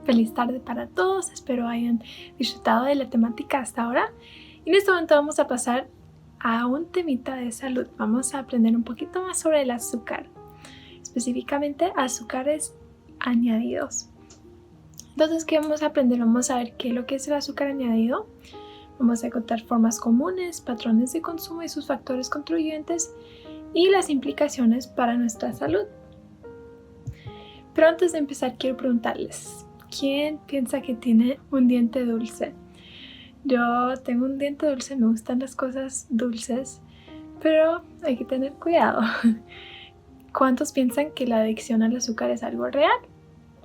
Feliz tarde para todos, espero hayan disfrutado de la temática hasta ahora. Y en este momento vamos a pasar a un temita de salud. Vamos a aprender un poquito más sobre el azúcar, específicamente azúcares añadidos. Entonces, ¿qué vamos a aprender? Vamos a ver qué es lo que es el azúcar añadido. Vamos a contar formas comunes, patrones de consumo y sus factores contribuyentes y las implicaciones para nuestra salud. Pero antes de empezar, quiero preguntarles, ¿quién piensa que tiene un diente dulce? Yo tengo un diente dulce, me gustan las cosas dulces, pero hay que tener cuidado. ¿Cuántos piensan que la adicción al azúcar es algo real?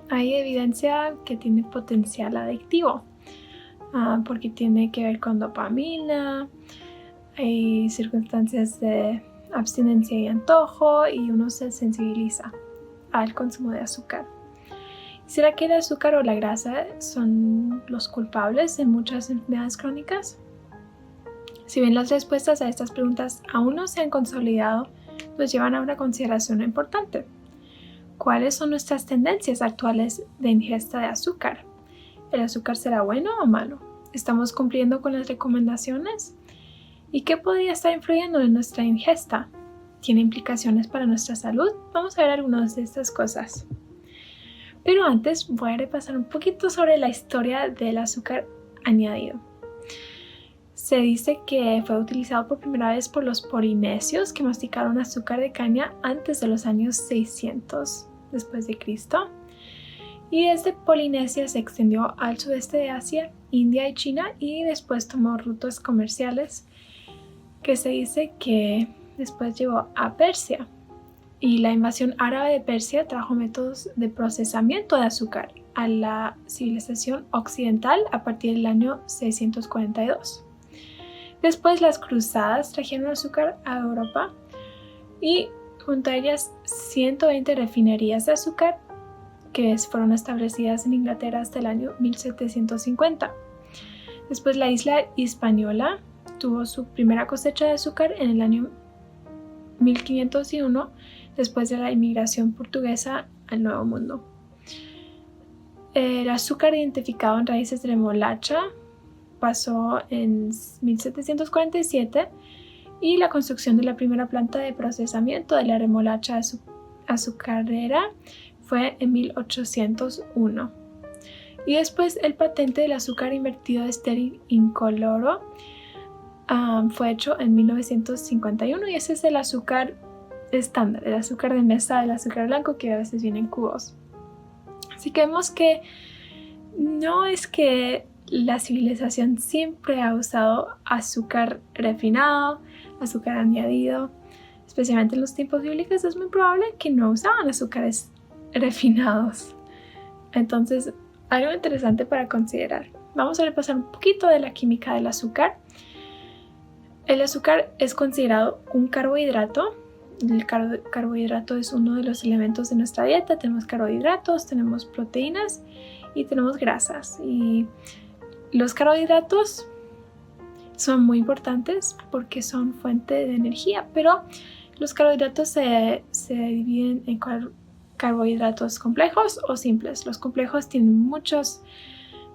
Hay evidencia que tiene potencial adictivo, porque tiene que ver con dopamina, hay circunstancias de abstinencia y antojo y uno se sensibiliza al consumo de azúcar. ¿Será que el azúcar o la grasa son los culpables en muchas enfermedades crónicas? Si bien las respuestas a estas preguntas aún no se han consolidado, nos llevan a una consideración importante. ¿Cuáles son nuestras tendencias actuales de ingesta de azúcar? ¿El azúcar será bueno o malo? ¿Estamos cumpliendo con las recomendaciones? ¿Y qué podría estar influyendo en nuestra ingesta? ¿Tiene implicaciones para nuestra salud? Vamos a ver algunas de estas cosas. Pero antes voy a repasar un poquito sobre la historia del azúcar añadido. Se dice que fue utilizado por primera vez por los polinesios que masticaron azúcar de caña antes de los años 600 después de Cristo. Y desde Polinesia se extendió al sudeste de Asia, India y China, y después tomó rutas comerciales que se dice que después llegó a Persia. Y la invasión árabe de Persia trajo métodos de procesamiento de azúcar a la civilización occidental a partir del año 642. Después las cruzadas trajeron azúcar a Europa y junto a ellas 120 refinerías de azúcar que fueron establecidas en Inglaterra hasta el año 1750. Después la isla Hispaniola tuvo su primera cosecha de azúcar en el año 1501 después de la inmigración portuguesa al Nuevo Mundo. El azúcar identificado en raíces de remolacha pasó en 1747 y la construcción de la primera planta de procesamiento de la remolacha azucarera fue en 1801. Y después el patente del azúcar invertido estéril incoloro fue hecho en 1951 y ese es el azúcar estándar, el azúcar de mesa, el azúcar blanco que a veces viene en cubos. Así que vemos que no es que la civilización siempre ha usado azúcar refinado, azúcar añadido, especialmente en los tiempos bíblicos es muy probable que no usaban azúcares refinados. Entonces, algo interesante para considerar. Vamos a repasar un poquito de la química del azúcar. El azúcar es considerado un carbohidrato. El carbohidrato es uno de los elementos de nuestra dieta. Tenemos carbohidratos, tenemos proteínas y tenemos grasas. Y los carbohidratos son muy importantes porque son fuente de energía, pero los carbohidratos se dividen en carbohidratos complejos o simples. Los complejos tienen muchas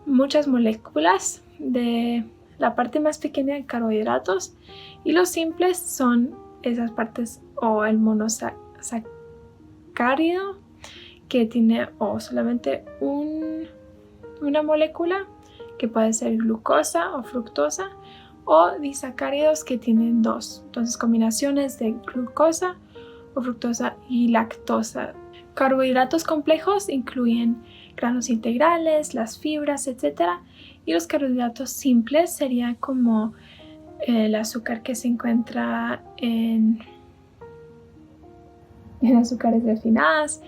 moléculas de la parte más pequeña de carbohidratos y los simples son esas partes o el monosacárido que tiene solamente una molécula que puede ser glucosa o fructosa o disacáridos que tienen dos. Entonces combinaciones de glucosa o fructosa y lactosa. Carbohidratos complejos incluyen granos integrales, las fibras, etc. Y los carbohidratos simples serían como el azúcar que se encuentra en azúcares refinadas,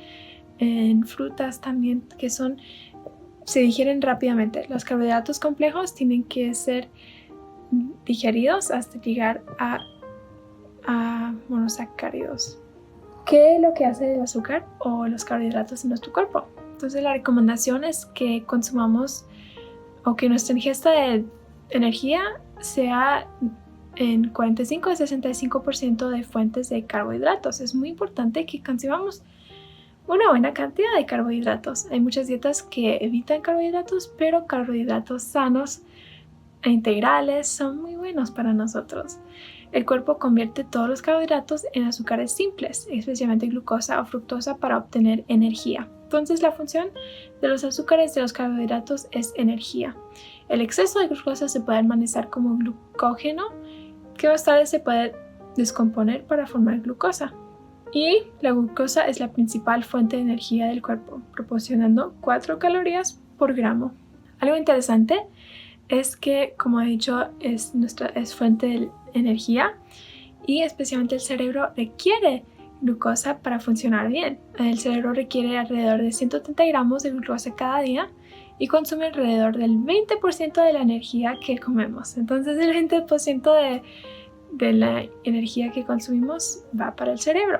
en frutas también, que se digieren rápidamente. Los carbohidratos complejos tienen que ser digeridos hasta llegar a monosacáridos. ¿Qué es lo que hace el azúcar o los carbohidratos en nuestro cuerpo? Entonces la recomendación es que consumamos o que nuestra ingesta de energía sea en 45 a 65% de fuentes de carbohidratos. Es muy importante que consumamos una buena cantidad de carbohidratos. Hay muchas dietas que evitan carbohidratos, pero carbohidratos sanos e integrales son muy buenos para nosotros. El cuerpo convierte todos los carbohidratos en azúcares simples, especialmente glucosa o fructosa, para obtener energía. Entonces, la función de los azúcares de los carbohidratos es energía. El exceso de glucosa se puede almacenar como glucógeno, que más tarde se puede descomponer para formar glucosa. Y la glucosa es la principal fuente de energía del cuerpo, proporcionando 4 calorías por gramo. Algo interesante es que, como he dicho, es fuente de energía y especialmente el cerebro requiere glucosa para funcionar bien. El cerebro requiere alrededor de 130 gramos de glucosa cada día y consume alrededor del 20% de la energía que comemos. Entonces el 20% de la energía que consumimos va para el cerebro.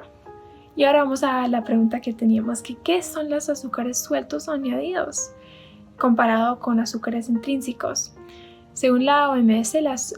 Y ahora vamos a la pregunta que teníamos, que ¿qué son los azúcares sueltos o añadidos comparado con azúcares intrínsecos? Según la OMS,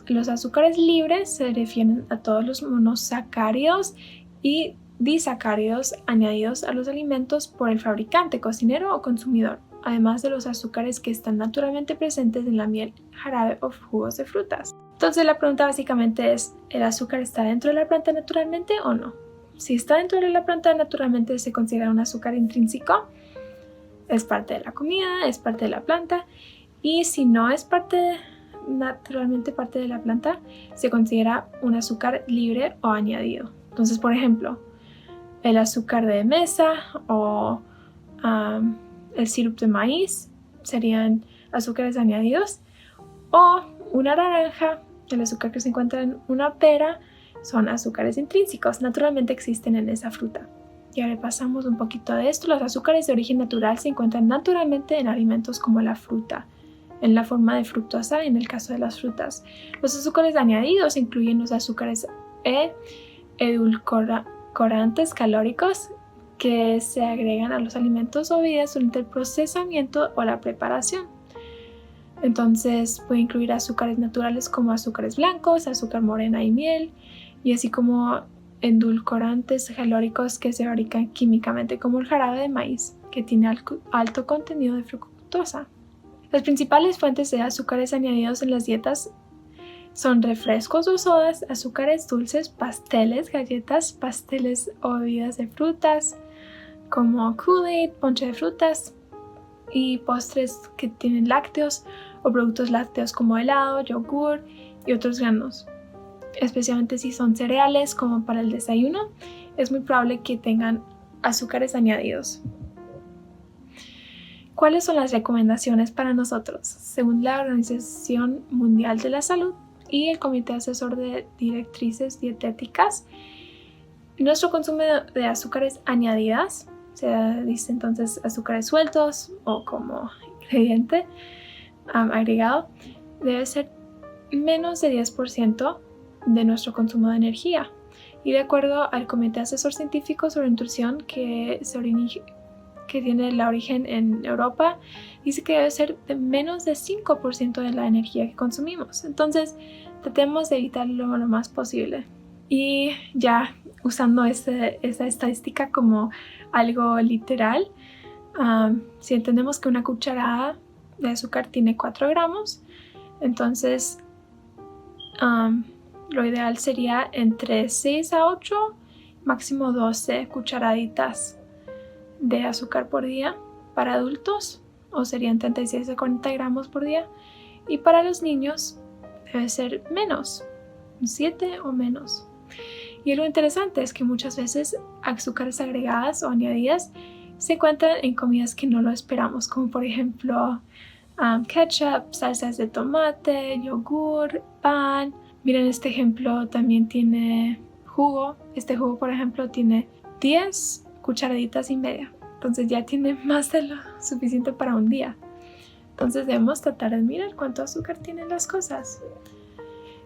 los azúcares libres se refieren a todos los monosacáridos y disacáridos añadidos a los alimentos por el fabricante, cocinero o consumidor, además de los azúcares que están naturalmente presentes en la miel, jarabe o jugos de frutas. Entonces la pregunta básicamente es, ¿el azúcar está dentro de la planta naturalmente o no? Si está dentro de la planta naturalmente se considera un azúcar intrínseco, es parte de la comida, es parte de la planta, y si no es naturalmente parte de la planta, se considera un azúcar libre o añadido. Entonces, por ejemplo, el azúcar de mesa o el sirope de maíz serían azúcares añadidos, o una naranja, el azúcar que se encuentra en una pera, son azúcares intrínsecos, naturalmente existen en esa fruta. Y ahora pasamos un poquito de esto. Los azúcares de origen natural se encuentran naturalmente en alimentos como la fruta, en la forma de fructosa en el caso de las frutas. Los azúcares añadidos incluyen los azúcares edulcorantes calóricos que se agregan a los alimentos o bebidas durante el procesamiento o la preparación. Entonces puede incluir azúcares naturales como azúcares blancos, azúcar morena y miel, y así como edulcorantes calóricos que se fabrican químicamente como el jarabe de maíz, que tiene alto contenido de fructosa. Las principales fuentes de azúcares añadidos en las dietas son refrescos o sodas, azúcares dulces, pasteles, galletas, pasteles o bebidas de frutas como Kool-Aid, ponche de frutas, y postres que tienen lácteos o productos lácteos como helado, yogur y otros granos. Especialmente si son cereales como para el desayuno, es muy probable que tengan azúcares añadidos. ¿Cuáles son las recomendaciones para nosotros? Según la Organización Mundial de la Salud y el Comité Asesor de Directrices Dietéticas, nuestro consumo de azúcares añadidas, se dice entonces azúcares sueltos o como ingrediente agregado, debe ser menos de 10% de nuestro consumo de energía. Y de acuerdo al Comité Asesor Científico sobre Nutrición, que tiene el origen en Europa, dice que debe ser de menos de 5% de la energía que consumimos. Entonces, tratemos de evitarlo lo más posible. Y ya usando esta estadística como algo literal, si entendemos que una cucharada de azúcar tiene 4 gramos, entonces lo ideal sería entre 6 a 8, máximo 12 cucharaditas de azúcar por día para adultos, o serían 36 a 40 gramos por día, y para los niños debe ser menos, 7 o menos. Y lo interesante es que muchas veces azúcares agregadas o añadidas se encuentran en comidas que no lo esperamos, como por ejemplo ketchup, salsas de tomate, yogur, pan. Miren, este ejemplo también tiene jugo. Este jugo, por ejemplo, tiene 10 cucharaditas y media. Entonces ya tiene más de lo suficiente para un día. Entonces debemos tratar de mirar cuánto azúcar tienen las cosas.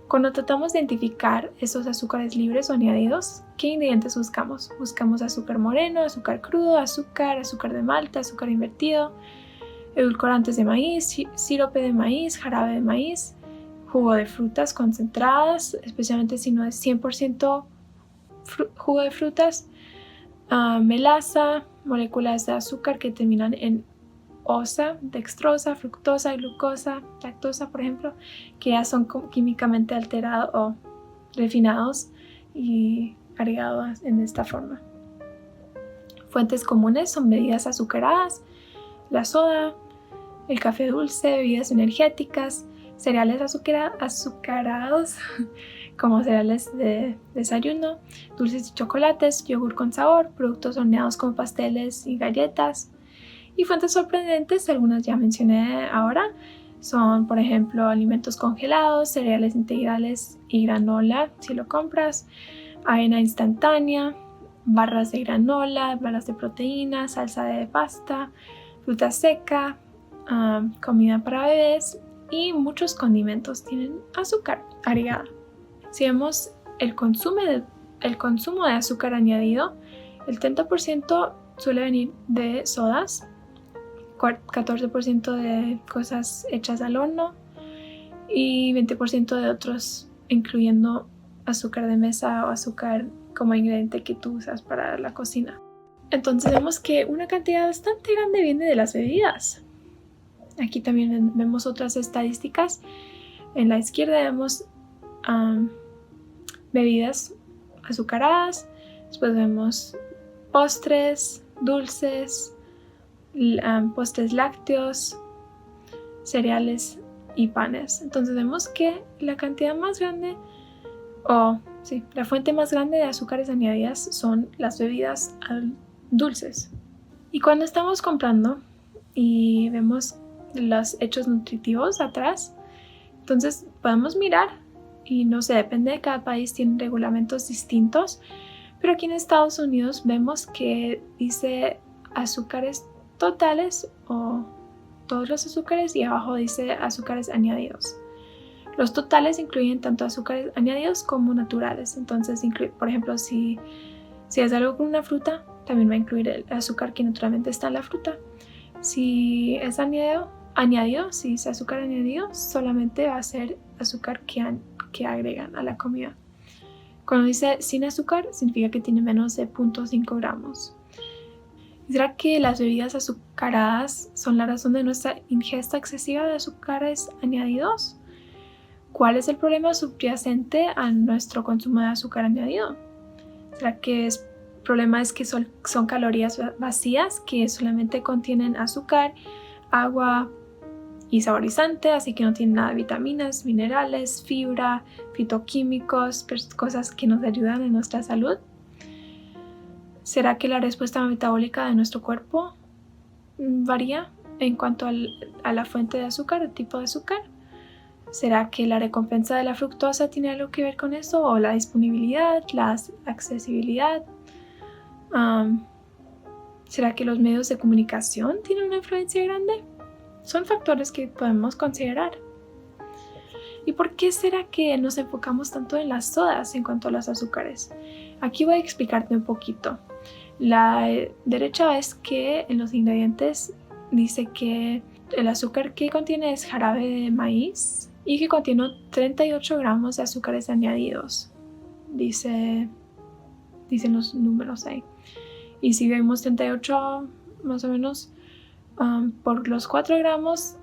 Cuando tratamos de identificar esos azúcares libres o añadidos, ¿qué ingredientes buscamos? Buscamos azúcar moreno, azúcar crudo, azúcar de malta, azúcar invertido, edulcorantes de maíz, sirope de maíz, jarabe de maíz, jugo de frutas concentradas, especialmente si no es 100% jugo de frutas, melaza, moléculas de azúcar que terminan en osa, dextrosa, fructosa, glucosa, lactosa, por ejemplo, que ya son químicamente alterados o refinados y agregados en esta forma. Fuentes comunes son bebidas azucaradas, la soda, el café dulce, bebidas energéticas, cereales azucarados como cereales de desayuno, dulces y chocolates, yogur con sabor, productos horneados como pasteles y galletas. Y fuentes sorprendentes, algunas ya mencioné ahora, son por ejemplo alimentos congelados, cereales integrales y granola si lo compras, avena instantánea, barras de granola, barras de proteína, salsa de pasta, fruta seca, comida para bebés y muchos condimentos tienen azúcar agregada. Si vemos el consumo de azúcar añadido, el 30% suele venir de sodas, 14% de cosas hechas al horno y 20% de otros, incluyendo azúcar de mesa o azúcar como ingrediente que tú usas para la cocina. Entonces vemos que una cantidad bastante grande viene de las bebidas. Aquí también vemos otras estadísticas. En la izquierda vemos bebidas azucaradas, después vemos postres, dulces, postres lácteos, cereales y panes. Entonces vemos que la cantidad más grande, la fuente más grande de azúcares añadidas son las bebidas dulces. Y cuando estamos comprando y vemos los hechos nutritivos atrás, entonces podemos mirar y no sé, depende de cada país, tienen regulamentos distintos, pero aquí en Estados Unidos vemos que dice azúcares totales o todos los azúcares y abajo dice azúcares añadidos. Los totales incluyen tanto azúcares añadidos como naturales. Entonces, por ejemplo, si es algo con una fruta, también va a incluir el azúcar que naturalmente está en la fruta. Si es si es azúcar añadido, solamente va a ser azúcar que agregan a la comida. Cuando dice sin azúcar, significa que tiene menos de 0.5 gramos. ¿Será que las bebidas azucaradas son la razón de nuestra ingesta excesiva de azúcares añadidos? ¿Cuál es el problema subyacente a nuestro consumo de azúcar añadido? ¿Será que el problema es que son calorías vacías que solamente contienen azúcar, agua y saborizante, así que no tienen nada de vitaminas, minerales, fibra, fitoquímicos, cosas que nos ayudan en nuestra salud? ¿Será que la respuesta metabólica de nuestro cuerpo varía en cuanto a la fuente de azúcar, el tipo de azúcar? ¿Será que la recompensa de la fructosa tiene algo que ver con eso? ¿O la disponibilidad, la accesibilidad? ¿Será que los medios de comunicación tienen una influencia grande? Son factores que podemos considerar. ¿Y por qué será que nos enfocamos tanto en las sodas en cuanto a los azúcares? Aquí voy a explicarte un poquito. La derecha es que en los ingredientes dice que el azúcar que contiene es jarabe de maíz y que contiene 38 gramos de azúcares añadidos. Dicen los números ahí. Y si vemos 38 más o menos por los 4 gramos,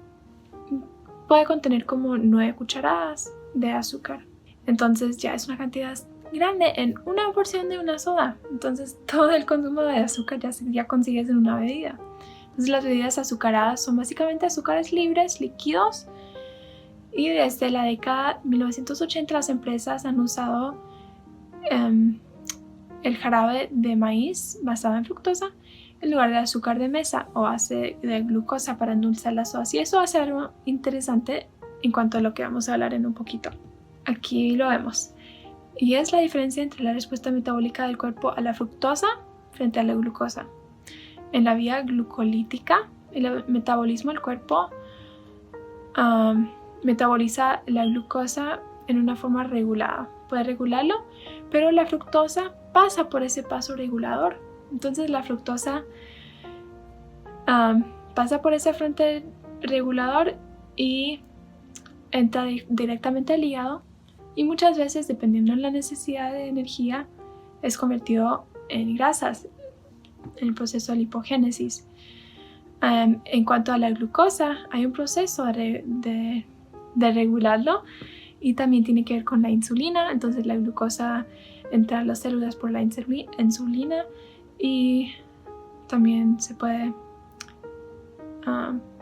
puede contener como 9 cucharadas de azúcar. Entonces ya es una cantidad grande en una porción de una soda. Entonces todo el consumo de azúcar ya consigues en una bebida. Entonces las bebidas azucaradas son básicamente azúcares libres, líquidos. Y desde la década de 1980 las empresas han usado el jarabe de maíz basado en fructosa en lugar de azúcar de mesa o base de glucosa para endulzar las sodas. Y eso va a ser algo interesante en cuanto a lo que vamos a hablar en un poquito. Aquí lo vemos. Y es la diferencia entre la respuesta metabólica del cuerpo a la fructosa frente a la glucosa. En la vía glucolítica, el metabolismo del cuerpo metaboliza la glucosa en una forma regulada. Puede regularlo, pero la fructosa pasa por ese paso regulador. Entonces la fructosa pasa por ese frente regulador y entra directamente al hígado y muchas veces, dependiendo de la necesidad de energía, es convertido en grasas. en el proceso de lipogénesis. En cuanto a la glucosa, hay un proceso de regularlo y también tiene que ver con la insulina. Entonces la glucosa entra a las células por la insulina y también se puede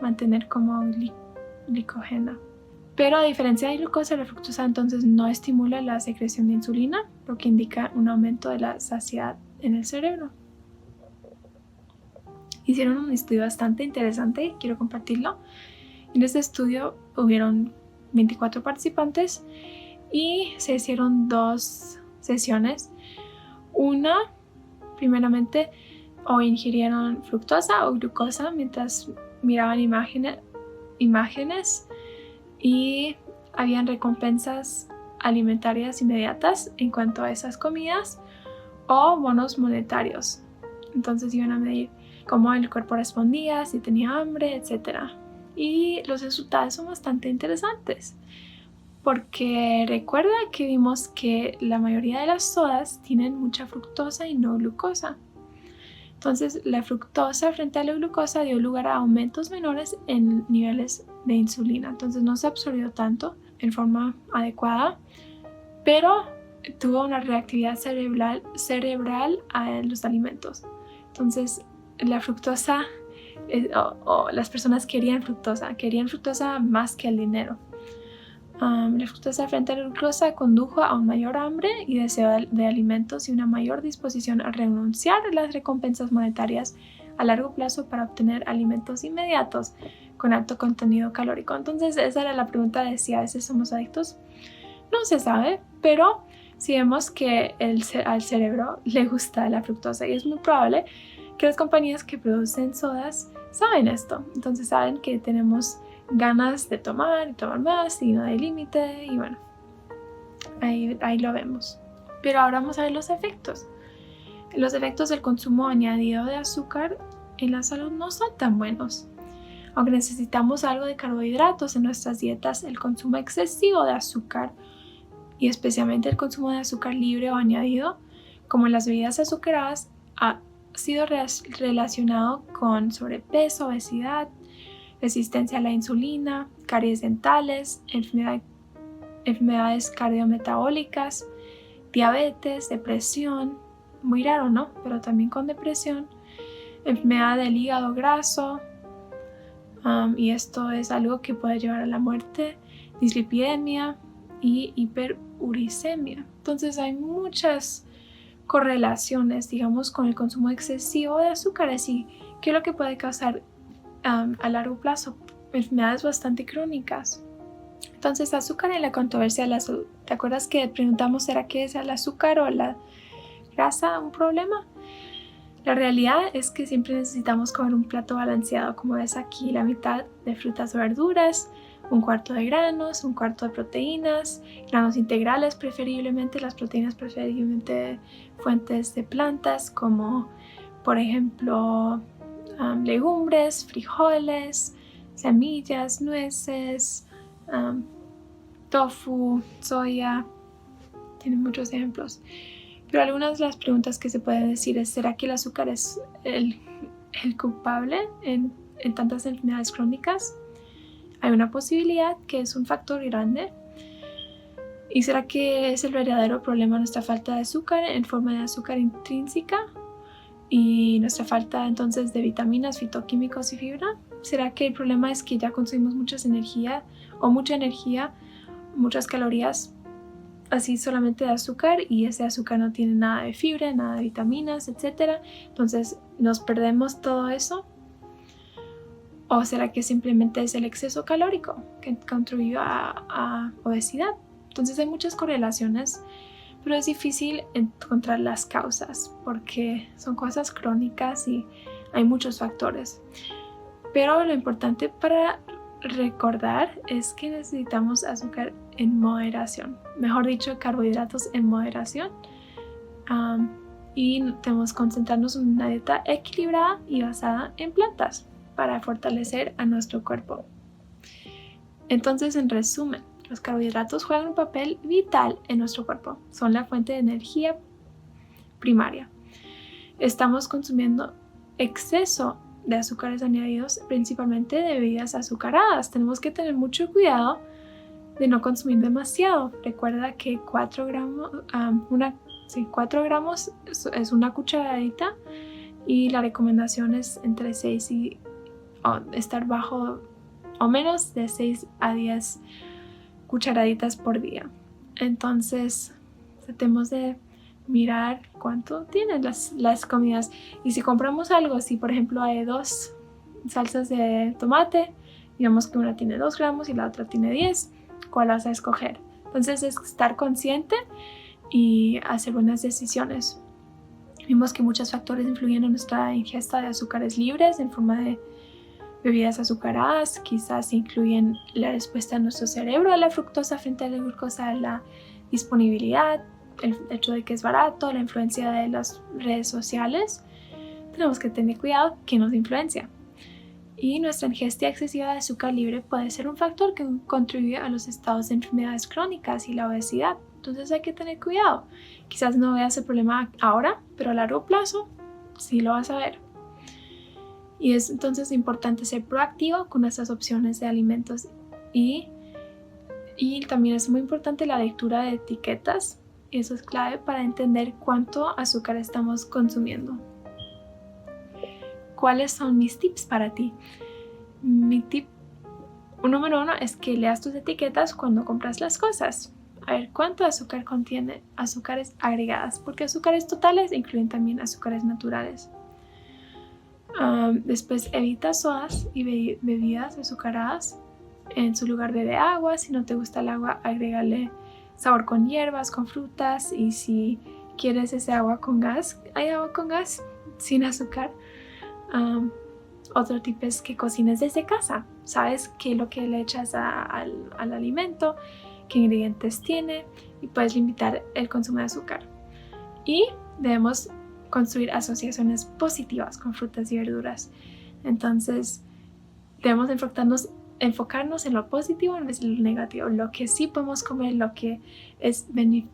mantener como glicogeno. Pero a diferencia de glucosa, la fructosa entonces no estimula la secreción de insulina, lo que indica un aumento de la saciedad en el cerebro. Hicieron un estudio bastante interesante, quiero compartirlo. En este estudio hubieron 24 participantes y se hicieron 2 sesiones. Una, primeramente, o ingirieron fructosa o glucosa mientras miraban imágenes y habían recompensas alimentarias inmediatas en cuanto a esas comidas o bonos monetarios. Entonces iban a medir cómo el cuerpo respondía, si tenía hambre, etc. Y los resultados son bastante interesantes porque recuerda que vimos que la mayoría de las sodas tienen mucha fructosa y no glucosa. Entonces la fructosa frente a la glucosa dio lugar a aumentos menores en niveles de insulina. Entonces no se absorbió tanto en forma adecuada, pero tuvo una reactividad cerebral a los alimentos. Entonces la fructosa, las personas querían fructosa más que el dinero. La fructosa frente a la glucosa condujo a un mayor hambre y deseo de alimentos y una mayor disposición a renunciar a las recompensas monetarias a largo plazo para obtener alimentos inmediatos con alto contenido calórico. Entonces esa era la pregunta de si a veces somos adictos. No se sabe, pero si vemos que al cerebro le gusta la fructosa y es muy probable que las compañías que producen sodas saben esto. Entonces saben que tenemos ganas de tomar y tomar más y no hay límite y bueno, ahí lo vemos. Pero ahora vamos a ver los efectos. Los efectos del consumo añadido de azúcar en la salud no son tan buenos. Aunque necesitamos algo de carbohidratos en nuestras dietas, el consumo excesivo de azúcar y especialmente el consumo de azúcar libre o añadido, como en las bebidas azucaradas, ha sido relacionado con sobrepeso, obesidad, resistencia a la insulina, caries dentales, enfermedades cardiometabólicas, diabetes, depresión, muy raro, ¿no? Pero también con depresión, enfermedad del hígado graso, y esto es algo que puede llevar a la muerte, dislipidemia y hiperuricemia. Entonces hay muchas correlaciones, digamos, con el consumo excesivo de azúcares y qué es lo que puede causar a largo plazo enfermedades bastante crónicas. Entonces, azúcar y la controversia de la salud. ¿Te acuerdas que preguntamos será que es el azúcar o la grasa un problema? La realidad es que siempre necesitamos comer un plato balanceado, como ves aquí, la mitad de frutas o verduras, un cuarto de granos, un cuarto de proteínas, granos integrales preferiblemente, las proteínas preferiblemente fuentes de plantas como por ejemplo legumbres, frijoles, semillas, nueces, tofu, soya, tienen muchos ejemplos. Pero algunas de las preguntas que se pueden decir es, ¿será que el azúcar es el culpable en tantas enfermedades crónicas? Hay una posibilidad que es un factor grande. ¿Y será que es el verdadero problema nuestra falta de azúcar en forma de azúcar intrínseca? Y nuestra falta entonces de vitaminas, fitoquímicos y fibra. ¿Será que el problema es que ya consumimos mucha energía, muchas calorías así solamente de azúcar y ese azúcar no tiene nada de fibra, nada de vitaminas, etcétera? Entonces nos perdemos todo eso. ¿O será que simplemente es el exceso calórico que contribuyó a obesidad? Entonces hay muchas correlaciones, pero es difícil encontrar las causas porque son cosas crónicas y hay muchos factores. Pero lo importante para recordar es que necesitamos azúcar en moderación, mejor dicho, carbohidratos en moderación, y debemos concentrarnos en una dieta equilibrada y basada en plantas para fortalecer a nuestro cuerpo. Entonces, en resumen, los carbohidratos juegan un papel vital en nuestro cuerpo. Son la fuente de energía primaria. estamos consumiendo exceso de azúcares añadidos, principalmente de bebidas azucaradas. Tenemos que tener mucho cuidado de no consumir demasiado. Recuerda que 4 gramos es una cucharadita y la recomendación es entre 6 y estar bajo o menos de 6 a 10 cucharaditas por día. Entonces tratemos de mirar cuánto tienen las comidas, y si compramos algo, si por ejemplo hay 2 salsas de tomate, digamos que una tiene 2 gramos y la otra tiene 10, ¿cuál vas a escoger? Entonces es estar consciente y hacer buenas decisiones. Vimos que muchos factores influyen en nuestra ingesta de azúcares libres en forma de bebidas azucaradas. Quizás incluyen la respuesta de nuestro cerebro a la fructosa frente a la glucosa, la disponibilidad, el hecho de que es barato, la influencia de las redes sociales. Tenemos que tener cuidado que nos influencia. Y nuestra ingesta excesiva de azúcar libre puede ser un factor que contribuye a los estados de enfermedades crónicas y la obesidad. Entonces hay que tener cuidado. Quizás no veas el problema ahora, pero a largo plazo sí lo vas a ver. Y es entonces importante ser proactivo con nuestras opciones de alimentos. Y también es muy importante la lectura de etiquetas. Eso es clave para entender cuánto azúcar estamos consumiendo. ¿Cuáles son mis tips para ti? Mi tip número 1 es que leas tus etiquetas cuando compras las cosas. A ver cuánto azúcar contiene azúcares agregadas, porque azúcares totales incluyen también azúcares naturales. Después evita sodas y bebidas azucaradas. En su lugar bebe agua. Si no te gusta el agua, agrégale sabor con hierbas, con frutas, y si quieres ese agua con gas, hay agua con gas sin azúcar. Otro tip es que cocines desde casa. Sabes qué es lo que le echas al alimento, qué ingredientes tiene, y puedes limitar el consumo de azúcar. Y debemos construir asociaciones positivas con frutas y verduras. Entonces debemos enfocarnos en lo positivo en vez de lo negativo, lo que sí podemos comer, lo que es de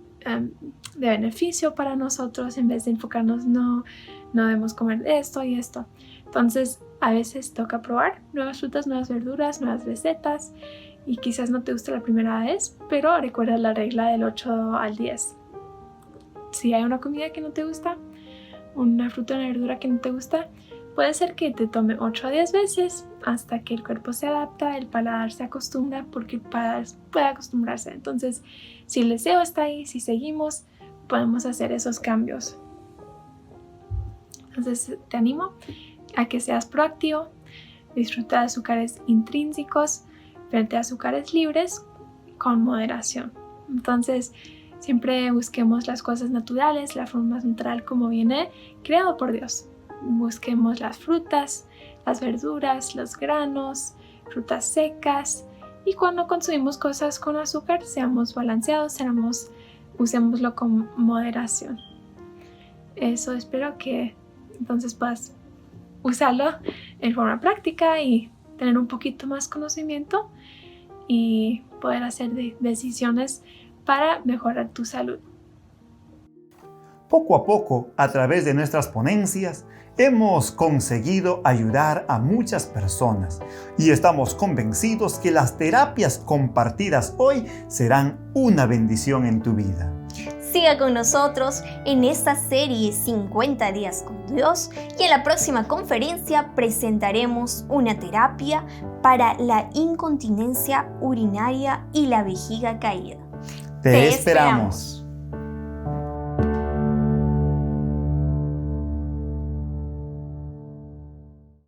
beneficio para nosotros, en vez de enfocarnos no debemos comer esto y esto. Entonces a veces toca probar nuevas frutas, nuevas verduras, nuevas recetas, y quizás no te guste la primera vez, pero recuerda la regla del 8 al 10. Si hay una comida que no te gusta, una fruta o una verdura que no te gusta, puede ser que te tome 8 a 10 veces hasta que el cuerpo se adapta, el paladar se acostumbra, porque el paladar puede acostumbrarse. Entonces, si el deseo está ahí, si seguimos, podemos hacer esos cambios. Entonces, te animo a que seas proactivo, disfruta de azúcares intrínsecos frente a azúcares libres con moderación. Entonces, siempre busquemos las cosas naturales, la forma más natural como viene creado por Dios. Busquemos las frutas, las verduras, los granos, frutas secas, y cuando consumimos cosas con azúcar, seamos balanceados, usémoslo con moderación. Eso espero que entonces puedas usarlo en forma práctica y tener un poquito más conocimiento y poder hacer decisiones para mejorar tu salud. Poco a poco, a través de nuestras ponencias, hemos conseguido ayudar a muchas personas y estamos convencidos que las terapias compartidas hoy serán una bendición en tu vida. Siga con nosotros en esta serie 50 días con Dios, y en la próxima conferencia presentaremos una terapia para la incontinencia urinaria y la vejiga caída. Te esperamos.